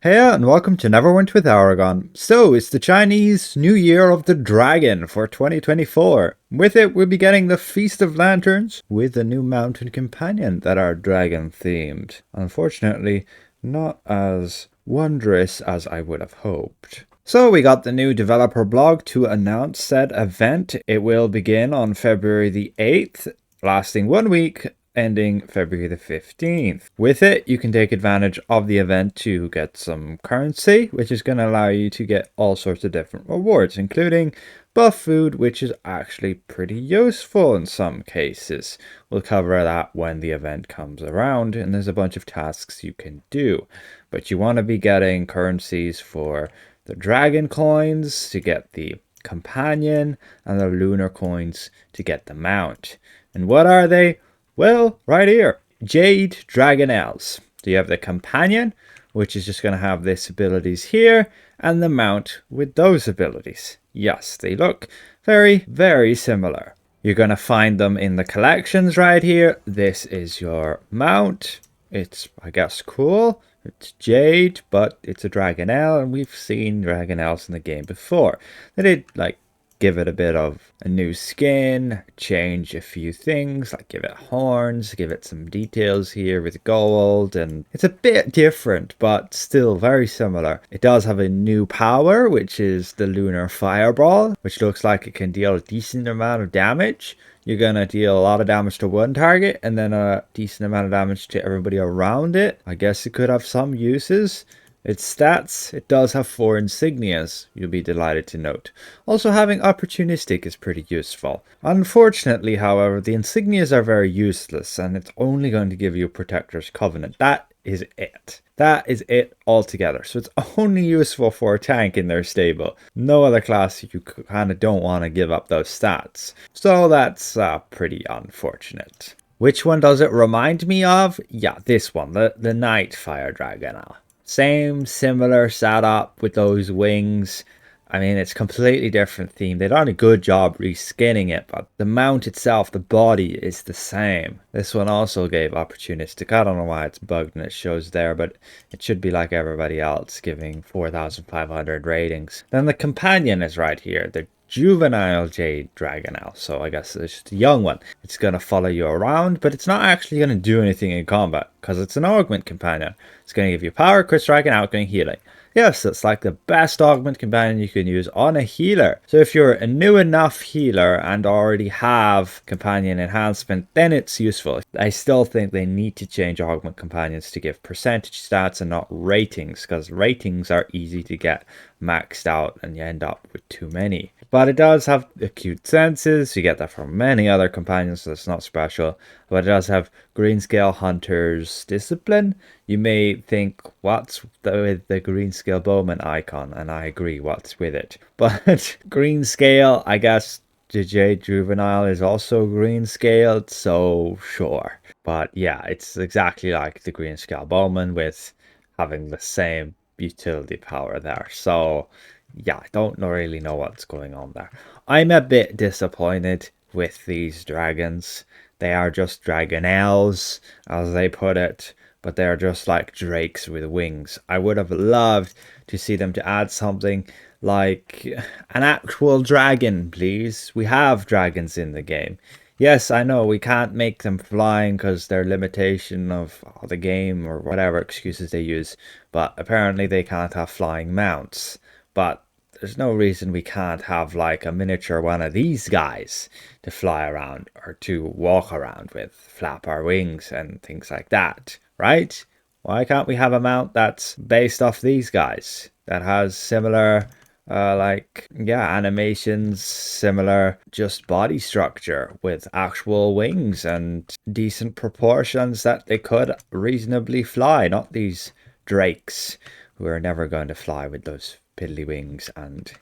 Hey, and welcome to Neverwinter with Aragon. So, it's the Chinese New Year of the Dragon for 2024. With it, we'll be getting the Feast of Lanterns with a new mountain companion that are dragon themed. Unfortunately, not as wondrous as I would have hoped. So we got the new developer blog to announce said event. It will begin on February the 8th, lasting 1 week, ending February the 15th. With it, you can take advantage of the event to get some currency, which is going to allow you to get all sorts of different rewards, including buff food, which is actually pretty useful in some cases. We'll cover that when the event comes around, and there's a bunch of tasks you can do. But you want to be getting currencies for the dragon coins to get the companion and the lunar coins to get the mount. And what are they? Well, right here, Jade Dragonnels. So you have the companion, which is just going to have this abilities here, and the mount with those abilities. Yes, they look very, very similar. You're going to find them in the collections right here. This is your mount. It's, I guess, cool. It's Jade, but it's a Dragonnel, and we've seen Dragonnels in the game before. They did, like, give it a bit of a new skin, change a few things, like give it horns, give it some details here with gold, and it's a bit different, but still very similar. It does have a new power, which is the Lunar Fireball, which looks like it can deal a decent amount of damage. You're going to deal a lot of damage to one target and then a decent amount of damage to everybody around it. I guess it could have some uses. Its stats, it does have 4 insignias, you'll be delighted to note. Also having opportunistic is pretty useful. Unfortunately, however, the insignias are very useless and it's only going to give you Protector's Covenant. That is it. That is it altogether. So it's only useful for a tank in their stable. No other class you kind of don't want to give up those stats. So that's pretty unfortunate. Which one does it remind me of? Yeah, this one, the Night Fire Dragonnel. Same similar setup with those wings. I mean, it's completely different theme. They've done a good job reskinning it, but the mount itself, the body is the same. This one also gave opportunistic. I don't know why it's bugged and it shows there, but it should be like everybody else, giving 4,500 ratings. Then the companion is right here. The juvenile Jade Dragonnel, so I guess it's just a young one. It's going to follow you around, but it's not actually going to do anything in combat because it's an augment companion. It's going to give you power, crit strike, and outgoing healing. Yes, it's like the best augment companion you can use on a healer. So if you're a new enough healer and already have companion enhancement, then it's useful. I still think they need to change augment companions to give percentage stats and not ratings, because ratings are easy to get maxed out and you end up with too many. But it does have acute senses. You get that from many other companions, so it's not special. But it does have Greenscale Hunter's Discipline. You may think, what's with the Greenscale Bowman icon? And I agree, what's with it? But Greenscale, I guess the Jade Juvenile is also greenscaled, so sure. But yeah, it's exactly like the Greenscale Bowman with having the same utility power there. So yeah, I don't really know what's going on there. I'm a bit disappointed with these dragons. They are just dragonelles, as they put it, but they are just like drakes with wings. I would have loved to see them to add something like an actual dragon, please. We have dragons in the game. Yes, I know we can't make them flying because they're limitation of the game or whatever excuses they use, but apparently they can't have flying mounts. But there's no reason we can't have like a miniature one of these guys to fly around or to walk around with, flap our wings and things like that, right? Why can't we have a mount that's based off these guys that has similar animations, similar just body structure with actual wings and decent proportions that they could reasonably fly, not these drakes who are never going to fly with those piddly wings, and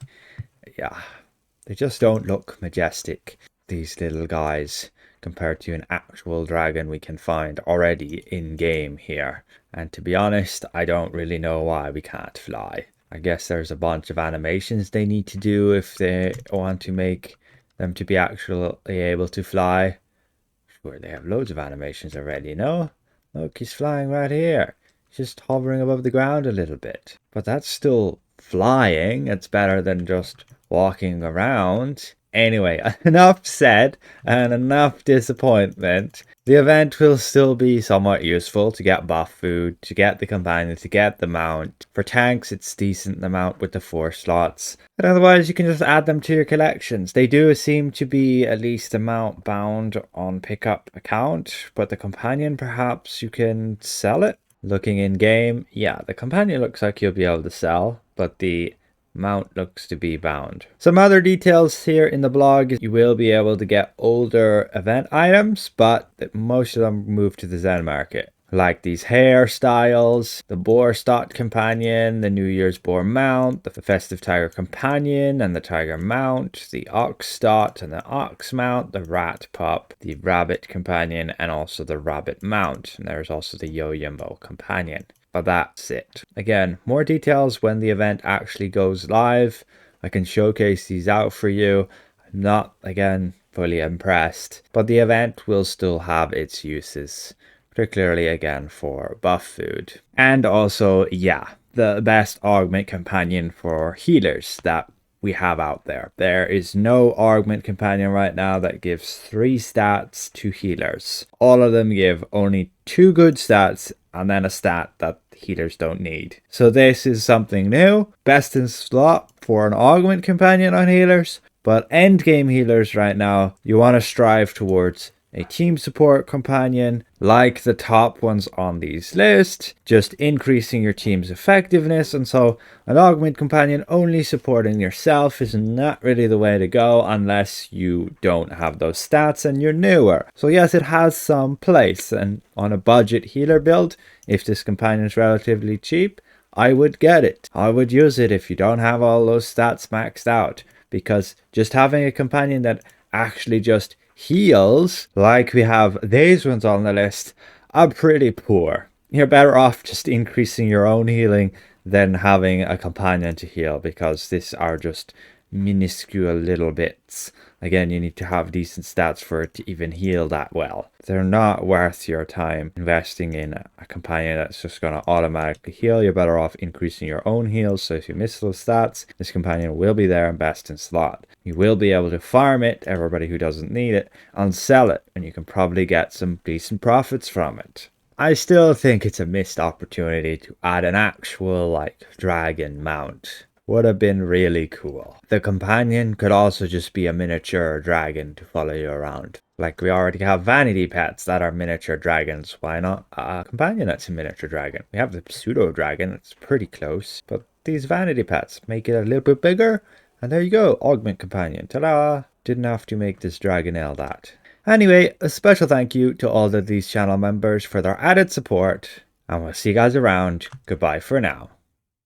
yeah, they just don't look majestic, these little guys, compared to an actual dragon we can find already in game here. And to be honest, I don't really know why we can't fly. I guess there's a bunch of animations they need to do if they want to make them to be actually able to fly. Sure, they have loads of animations already, no? Look, he's flying right here. just hovering above the ground a little bit. But that's still flying. It's better than just walking around. Anyway, enough said and enough disappointment. The event will still be somewhat useful to get buff food, to get the companion, to get the mount. For tanks, it's decent amount with the 4 slots. But otherwise, you can just add them to your collections. They do seem to be at least amount bound on pickup account, but the companion, perhaps you can sell it. Looking in game, yeah, the companion looks like you'll be able to sell, but the mount looks to be bound. Some other details here in the blog is you will be able to get older event items, but most of them move to the Zen market. Like these hairstyles, the boar stot companion, the New Year's boar mount, the festive tiger companion and the tiger mount, the ox stot and the ox mount, the rat pup, the rabbit companion, and also the rabbit mount. And there's also the yo-yimbo companion. But that's it. Again, more details when the event actually goes live. I can showcase these out for you. I'm not, again, fully impressed, but the event will still have its uses, particularly again for buff food. And also, yeah, the best augment companion for healers that we have out there. There is no augment companion right now that gives 3 stats to healers. All of them give only 2 good stats and then a stat that healers don't need. So this is something new. Best in slot for an augment companion on healers. But end game healers right now, you want to strive towards a team support companion like the top ones on these lists, just increasing your team's effectiveness. And so an augment companion only supporting yourself is not really the way to go unless you don't have those stats and you're newer. So yes, it has some place, and on a budget healer build, if this companion is relatively cheap, I would get it. I would use it if you don't have all those stats maxed out, because just having a companion that actually just heals, like we have these ones on the list, are pretty poor. You're better off just increasing your own healing than having a companion to heal, because these are just minuscule little bits. Again, you need to have decent stats for it to even heal that well. They're not worth your time investing in a companion that's just going to automatically heal. You're better off increasing your own heals, so if you miss those stats, this companion will be there and best in slot. You will be able to farm it, everybody who doesn't need it, and sell it, and you can probably get some decent profits from it. I still think it's a missed opportunity to add an actual, like, dragon mount. Would have been really cool. The companion could also just be a miniature dragon to follow you around. Like we already have vanity pets that are miniature dragons. Why not a companion that's a miniature dragon? We have the pseudo dragon, it's pretty close. But these vanity pets make it a little bit bigger. And there you go, augment companion. Ta-da! Didn't have to make this Dragonnel that. Anyway, a special thank you to all of these channel members for their added support. And we'll see you guys around. Goodbye for now.